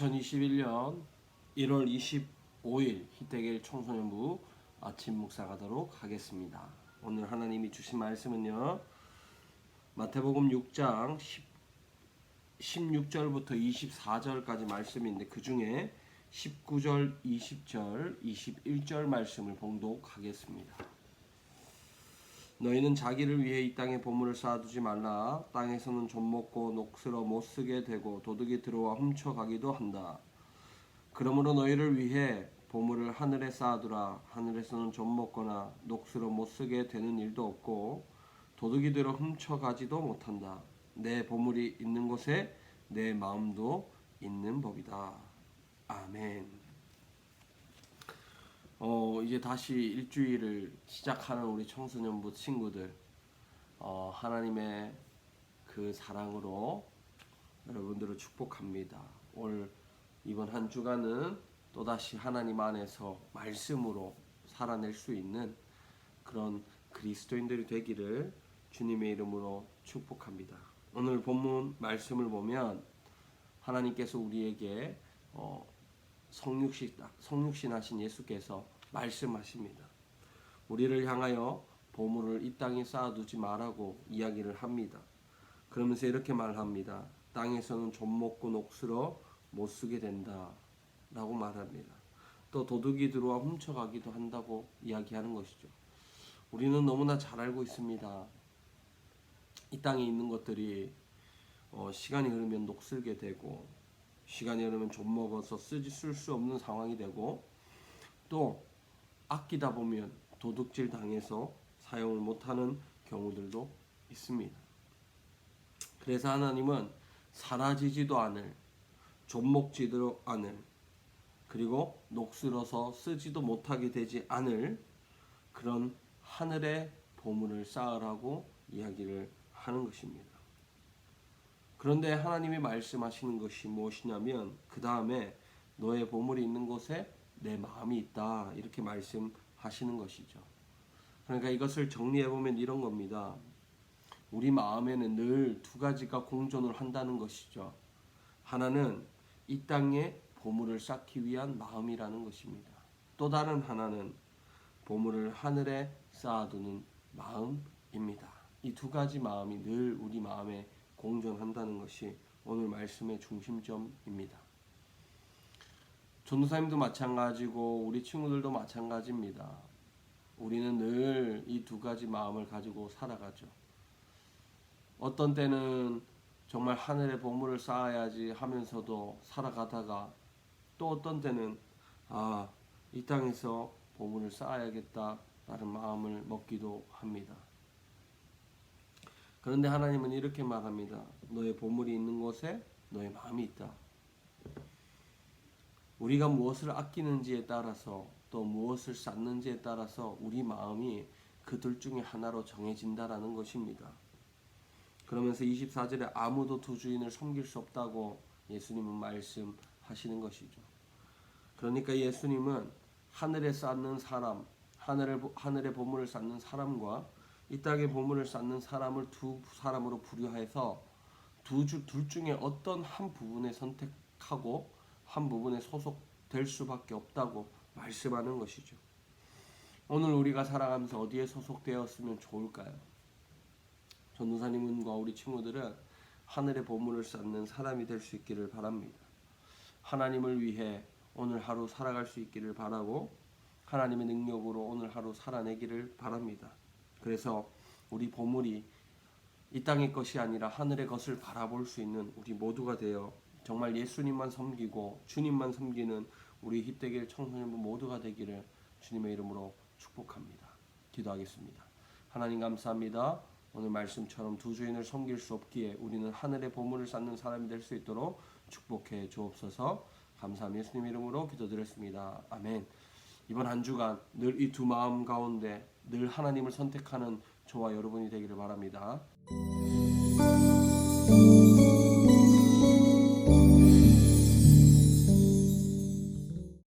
2021년 1월 25일 희태길 청소년부 아침 묵상하도록 하겠습니다. 오늘 하나님이 주신 말씀은요, 마태복음 6장 16절부터 24절까지 말씀인데 그 중에 19절, 20절, 21절 말씀을 봉독하겠습니다. 너희는 자기를 위해 이 땅에 보물을 쌓아두지 말라. 땅에서는 좀 먹고 녹슬어 못 쓰게 되고 도둑이 들어와 훔쳐가기도 한다. 그러므로 너희를 위해 보물을 하늘에 쌓아두라. 하늘에서는 좀 먹거나 녹슬어 못 쓰게 되는 일도 없고 도둑이 들어 훔쳐가지도 못한다. 내 보물이 있는 곳에 내 마음도 있는 법이다. 아멘. 이제 다시 일주일을 시작하는 우리 청소년부 친구들, 하나님의 그 사랑으로 여러분들을 축복합니다. 이번 한 주간은 또다시 하나님 안에서 말씀으로 살아낼 수 있는 그런 그리스도인들이 되기를 주님의 이름으로 축복합니다. 오늘 본문 말씀을 보면 하나님께서 우리에게 성육신 하신 예수께서 말씀하십니다. 우리를 향하여 보물을 이 땅에 쌓아두지 말라고 이야기를 합니다. 그러면서 이렇게 말합니다. 땅에서는 좀 먹고 녹슬어 못 쓰게 된다 라고 말합니다. 또 도둑이 들어와 훔쳐가기도 한다고 이야기하는 것이죠. 우리는 너무나 잘 알고 있습니다. 이 땅에 있는 것들이 시간이 흐르면 녹슬게 되고 시간이 흐르면 좀 먹어서 쓸 수 없는 상황이 되고 또 아끼다 보면 도둑질 당해서 사용을 못하는 경우들도 있습니다. 그래서 하나님은 사라지지도 않을, 좀 먹지도 않을, 그리고 녹슬어서 쓰지도 못하게 되지 않을 그런 하늘의 보물을 쌓으라고 이야기를 하는 것입니다. 그런데 하나님이 말씀하시는 것이 무엇이냐면 그 다음에 너의 보물이 있는 곳에 내 마음이 있다 이렇게 말씀하시는 것이죠. 그러니까 이것을 정리해보면 이런 겁니다. 우리 마음에는 늘 두 가지가 공존을 한다는 것이죠. 하나는 이 땅에 보물을 쌓기 위한 마음이라는 것입니다. 또 다른 하나는 보물을 하늘에 쌓아두는 마음입니다. 이 두 가지 마음이 늘 우리 마음에 공존한다는 것이 오늘 말씀의 중심점입니다. 전도사님도 마찬가지고 우리 친구들도 마찬가지입니다. 우리는 늘 이 두 가지 마음을 가지고 살아가죠. 어떤 때는 정말 하늘에 보물을 쌓아야지 하면서도 살아가다가 또 어떤 때는 이 땅에서 보물을 쌓아야겠다라는 마음을 먹기도 합니다. 그런데 하나님은 이렇게 말합니다. 너의 보물이 있는 곳에 너의 마음이 있다. 우리가 무엇을 아끼는지에 따라서 또 무엇을 쌓는지에 따라서 우리 마음이 그 둘 중에 하나로 정해진다라는 것입니다. 그러면서 24절에 아무도 두 주인을 섬길 수 없다고 예수님은 말씀하시는 것이죠. 그러니까 예수님은 하늘에 쌓는 사람, 하늘의 보물을 쌓는 사람과 이 땅의 보물을 쌓는 사람을 두 사람으로 분류해서 둘 중에 어떤 한 부분에 선택하고 한 부분에 소속될 수밖에 없다고 말씀하는 것이죠. 오늘 우리가 살아가면서 어디에 소속되었으면 좋을까요? 전도사님과 우리 친구들은 하늘의 보물을 쌓는 사람이 될 수 있기를 바랍니다. 하나님을 위해 오늘 하루 살아갈 수 있기를 바라고 하나님의 능력으로 오늘 하루 살아내기를 바랍니다. 그래서 우리 보물이 이 땅의 것이 아니라 하늘의 것을 바라볼 수 있는 우리 모두가 되어 정말 예수님만 섬기고 주님만 섬기는 우리 희태길 청소년부 모두가 되기를 주님의 이름으로 축복합니다. 기도하겠습니다. 하나님 감사합니다. 오늘 말씀처럼 두 주인을 섬길 수 없기에 우리는 하늘의 보물을 쌓는 사람이 될 수 있도록 축복해 주옵소서. 감사하며 예수님 이름으로 기도드렸습니다. 아멘. 이번 한 주간 늘 이 두 마음 가운데 늘 하나님을 선택하는 저와 여러분이 되기를 바랍니다.